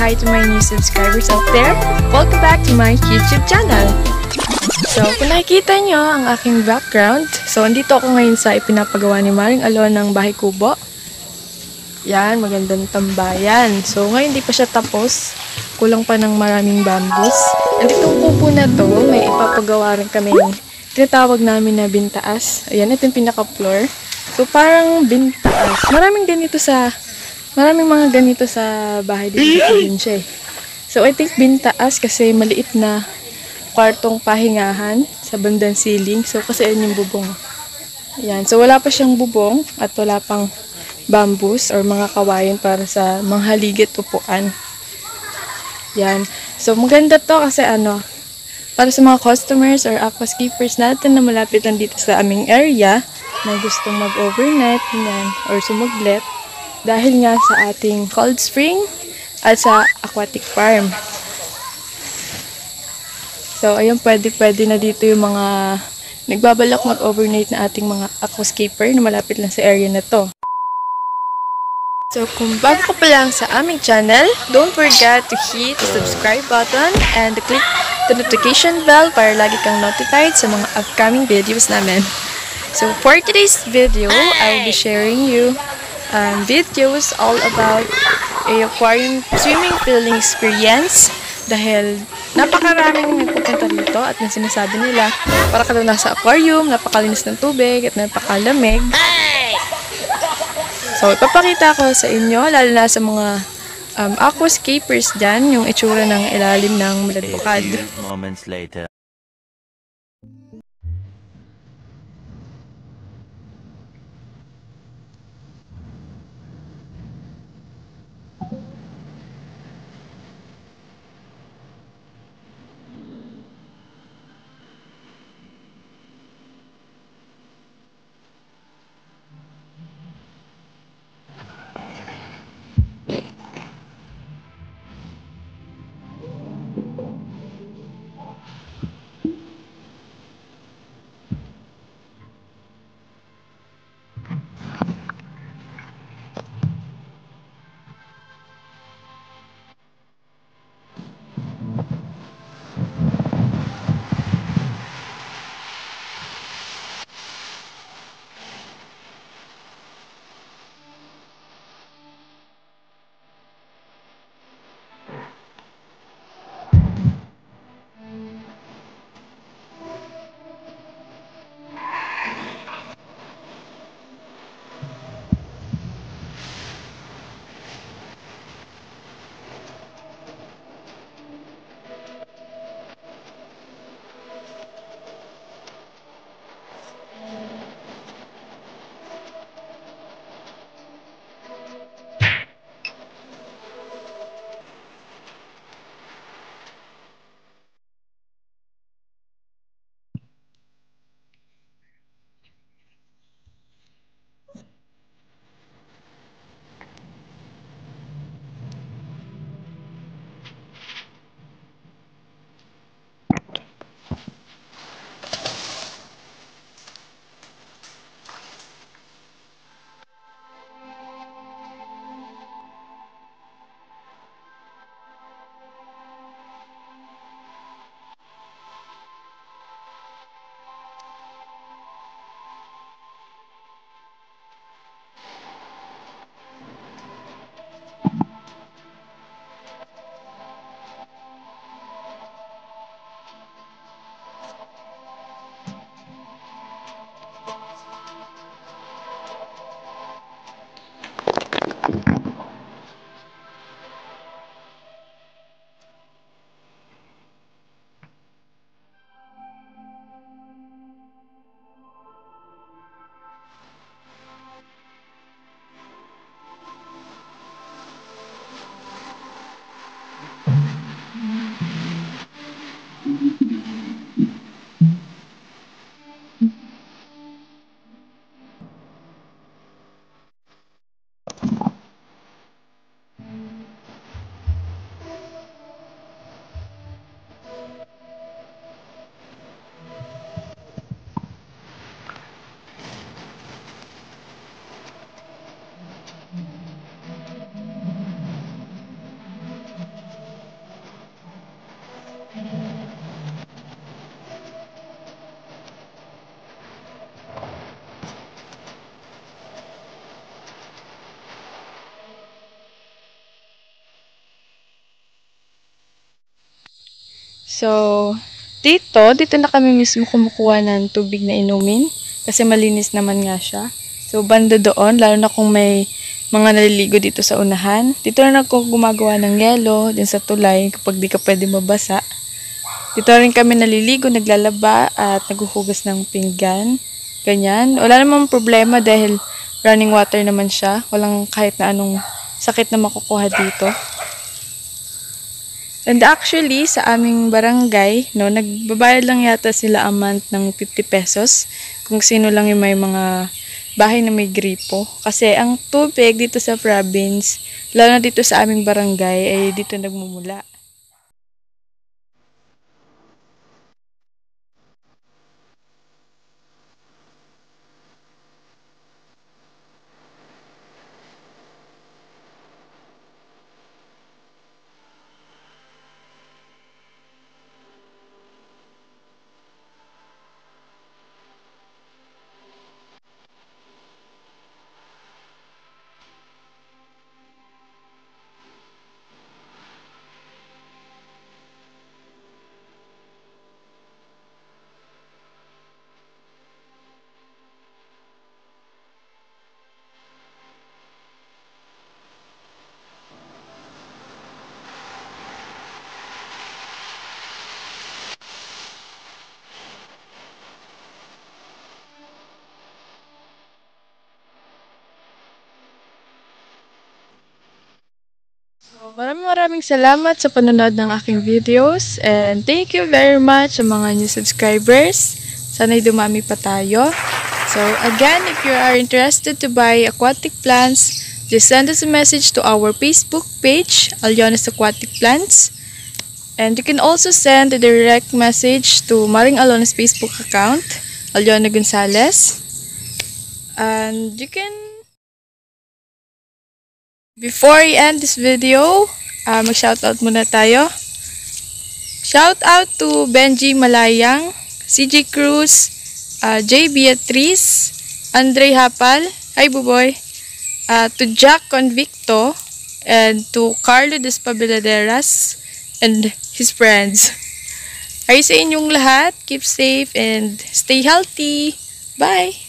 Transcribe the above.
hi to my new subscribers out there. Welcome back to my YouTube channel. So, kung nakikita nyo ang aking background, so andito ako ngayon sa ipinapagawa ni Maring Alon ng bahay kubo. Yan, magandang tambayan. So, ngayon di pa siya tapos. Kulang pa ng maraming bambus. Anditong kubo na to, may ipapagawa rin kami tinatawag namin na bintaas. Ayan, ito yung pinaka-floor. So, parang bintaas. Maraming mga ganito sa bahay dito sa probinsya eh. So, I think bintaas kasi maliit na kwartong pahingahan sa bandang ceiling. So, kasi yan yung bubong. Ayan. So, wala pa siyang bubong at wala pang bambus or mga kawayan para sa mga haligit upuan. Yan. So, maganda to kasi para sa mga customers or aquascapers natin na malapit lang dito sa aming area na gustong mag-overnight or sumuglet dahil nga sa ating cold spring at sa aquatic farm. So, ayun, pwede na dito yung mga nagbabalak mag-overnight na ating mga aquascaper na malapit lang sa area na to. So, kung bago ka pa lang sa aming channel, don't forget to hit the subscribe button and click the notification bell para lagi kang notified sa mga upcoming videos namin. So, for today's video, I will be sharing you videos all about a aquarium swimming feeling experience dahil napakaraming nagpupunta dito at yung sinasabi nila para ka daw nasa aquarium, napakalinis ng tubig at napakalamig. So, ipapakita ko sa inyo, lalo na sa mga aquascapers dyan, yung itsura ng ilalim ng Maladbukad. Moments later. So, dito na kami mismo kumukuha ng tubig na inumin kasi malinis naman nga siya. So, banda doon, lalo na kung may mga naliligo dito sa unahan. Dito na ako gumagawa ng yelo din sa tulay kapag di ka pwede mabasa. Dito rin kami naliligo, naglalaba at naghuhugas ng pinggan. Ganyan. Wala namang problema dahil running water naman siya. Walang kahit na anong sakit na makukuha dito. And actually, sa aming barangay, no, nagbabayad lang yata sila a month ng 50 pesos kung sino lang yung may mga bahay na may gripo. Kasi ang tubig dito sa province, lalo na dito sa aming barangay, ay dito nagmumula. So, maraming salamat sa panonood ng aking videos and thank you very much sa mga new subscribers. Sana'y dumami pa tayo. So again, if you are interested to buy aquatic plants, just send us a message to our Facebook page, Alyones Aquatic Plants. And you can also send a direct message to Maring Alones Facebook account, Alyona Gonzalez. And you can... Before I end this video, mag-shoutout muna tayo. Shoutout to Benji Malayang, CJ Cruz, J. Beatriz, Andre Hapal, hi Buboy, to Jack Convicto, and to Carlo Despabiladeras and his friends. Ay sa inyong lahat, keep safe and stay healthy. Bye!